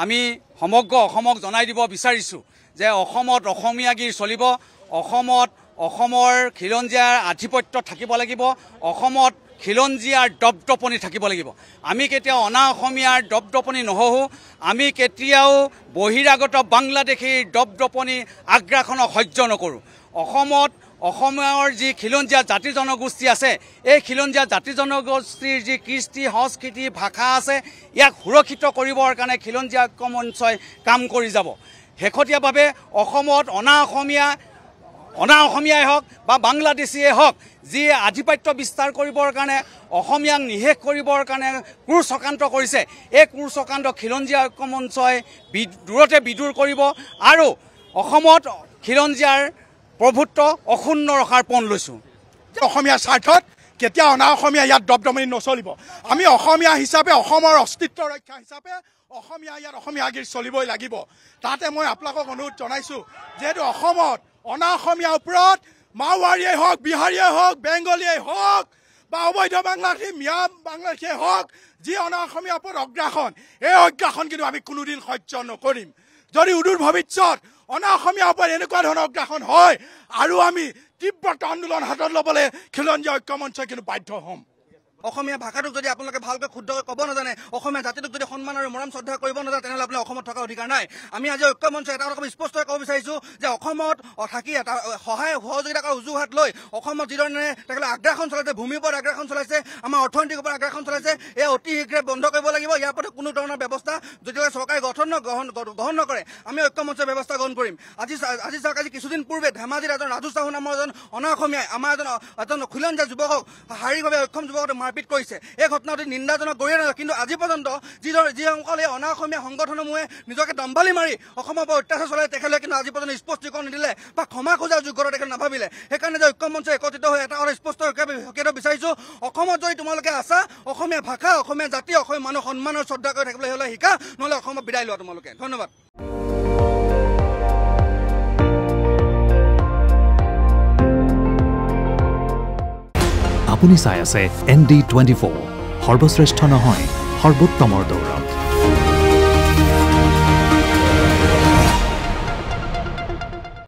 আমি সমগ্ৰ অসমক জনাই দিব বিচাৰিছোঁ যে অসমত অসমীয়াগীৰ চলিব, অসমত অসমৰ খিলঞ্জীয়াৰ আধিপত্য থাকিব লাগিব, অসমত খিলঞ্জীয়াৰ দপদপনি থাকিব লাগিব। আমি কেতিয়াও অনা অসমীয়াৰ দপদপনি নহওঁ, আমি কেতিয়াও বহিৰাগত বাংলাদেশীৰ দপদপনি আগ্ৰাসনক সহ্য নকৰোঁ। অসমত অসমৰ যি খিলঞ্জীয়া জাতি জনগোষ্ঠী আছে, এই খিলঞ্জীয়া জাতি জনগোষ্ঠীৰ যি কৃষ্টি সংস্কৃতি ভাষা আছে, ইয়াক সুৰক্ষিত কৰিবৰ কাৰণে খিলঞ্জীয়া ঐক্য মঞ্চই কাম কৰি যাব। শেহতীয়াভাৱে অসমত অনা অসমীয়াই হওক বা বাংলাদেশীয়ে হওক যি আধিপত্য বিস্তাৰ কৰিবৰ কাৰণে অসমীয়াক নিশেষ কৰিবৰ কাৰণে ক্ৰুৰ চক্ৰান্ত কৰিছে, এই ক্ৰুৰ চক্ৰান্ত খিলঞ্জীয়া ঐক্য মঞ্চই দূৰতে বিদূৰ কৰিব আৰু অসমত খিলঞ্জীয়াৰ প্ৰভুত্ব অক্ষুণ্ণ ৰখাৰ পণ লৈছোঁ। অসমীয়াৰ স্বাৰ্থত কেতিয়া অনা অসমীয়া ইয়াত দপদপনি নচলিব। আমি অসমীয়া হিচাপে, অসমৰ অস্তিত্ব ৰক্ষা হিচাপে অসমীয়া ইয়াত অসমীয়াগীৰ চলিবই লাগিব। তাতে মই আপোনালোকক অনুৰোধ জনাইছোঁ, যিহেতু অসমত অনা অসমীয়াৰ ওপৰত মাওৱাৰীয়ে হওক, বিহাৰীয়ে হওক, বেংগলীয়ে হওক বা অবৈধ বাংলাদেশী মিয়া বাংলাদেশীয়ে হওক, যি অনা অসমীয়াৰ ওপৰত অগ্ৰাসন, এই অগ্ৰাসন কিন্তু আমি কোনোদিন সহ্য নকৰিম। যদি উদূৰ ভৱিষ্যত অনা অসমীয়াৰ ওপৰত এনেকুৱা ধৰণৰ অগ্ৰাসন হয় আৰু আমি তীব্ৰতা আন্দোলন হাতত ল'বলৈ খিলঞ্জীয়া ঐক্য মঞ্চই কিন্তু বাধ্য হ'ম। অসমীয়া ভাষাটোক যদি আপোনালোকে ভালকৈ শুদ্ধকৈ ক'ব নাজানে, অসমীয়া জাতিটোক যদি সন্মান আৰু মৰম শ্ৰদ্ধা কৰিব নাজানে, তেনেহ'লে আপোনাৰ অসমত থকা অধিকাৰ নাই। আমি আজি ঐক্য মঞ্চ এটা কথা স্পষ্টকৈ ক'ব বিচাৰিছোঁ যে অসমত থাকি এটা সহায় সহযোগিতা কৰাৰ অজুহাত লৈ অসমত যিধৰণে তেখেতে আগ্ৰাসন চলাইছে, ভূমিৰ ওপৰত আগ্ৰাসন চলাইছে, আমাৰ অৰ্থনৈতিক ওপৰত আগ্ৰাসন চলাইছে, এয়া অতি শীঘ্ৰে বন্ধ কৰিব লাগিব। ইয়াৰ প্ৰতি কোনো ধৰণৰ ব্যৱস্থা যদিলৈকে চৰকাৰে গ্ৰহণ নকৰে, আমি ঐক্য মঞ্চৰ ব্যৱস্থা গ্ৰহণ কৰিম। আজি চাওক, আজি কিছুদিন পূৰ্বে ধেমাজিত এজন ৰাজু চাহু নামৰ এজন অনা অসমীয়াই আমাৰ এজন খিলঞ্জীয়া যুৱকক শাৰীৰিকভাৱে অক্ষম যুৱকক মাৰপিট কৰিছে। এই ঘটনাটো নিন্দাজনক গৰিয়ে নাযায়, কিন্তু আজি পৰ্যন্ত যিসকলে অনা অসমীয়া সংগঠনসমূহে নিজকে দম্ভালি মাৰি অসমৰ পৰা অত্যাচাৰ চলাই, তেখেতে কিন্তু আজি পৰ্যন্ত স্পষ্টীকৰণ নিদিলে বা ক্ষমা খোজাৰ যোগ্যতা তেখেতে নাভাবিলে। সেইকাৰণে যে ঐক্য মঞ্চ একত্ৰিত হৈ এটা কথা স্পষ্ট বিচাৰিছোঁ, অসমত যদি তোমালোকে আছা, অসমীয়া ভাষা, অসমীয়া জাতি, অসমীয়া মানুহ সন্মান আৰু শ্ৰদ্ধা কৰি থাকিবলৈ হ'লে শিকা, নহ'লে অসমত বিদায় লোৱা তোমালোকে। ধন্যবাদ। আপুনি চাই আছে ND24, সৰ্বশ্ৰেষ্ঠ নহয়, সৰ্বোত্তমৰ দৌৰত।